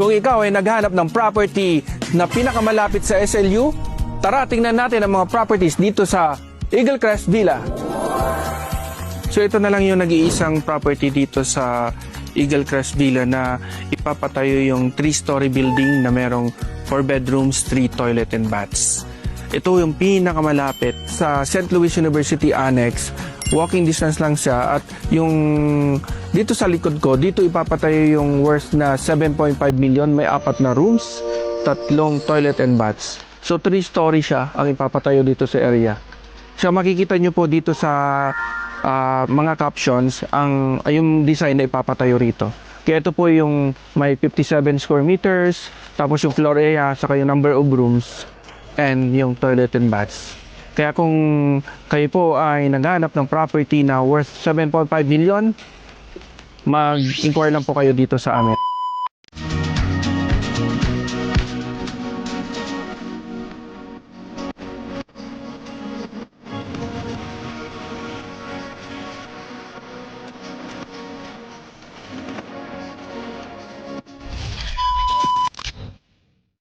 Kung ikaw ay naghanap ng property na pinakamalapit sa SLU, tara tingnan natin ang mga properties dito sa Eagle Crest Villa. So ito na lang yung nag-iisang property dito sa Eagle Crest Villa na ipapatayo yung 3-story building na merong 4 bedrooms, 3 toilet and baths. Ito yung pinakamalapit sa St. Louis University Annex. Walking distance lang siya at yung dito sa likod ko, dito ipapatayo yung worth na 7.5 million. May 4 na rooms, 3 toilet and baths. So 3-story siya ang ipapatayo dito sa area. So makikita nyo po dito sa mga captions yung design na ipapatayo rito. Kaya ito po yung may 57 square meters, tapos yung floor area, saka yung number of rooms, and yung toilet and baths. Kaya kung kayo po ay naghanap ng property na worth 7.5 million, mag-inquire lang po kayo dito sa amin.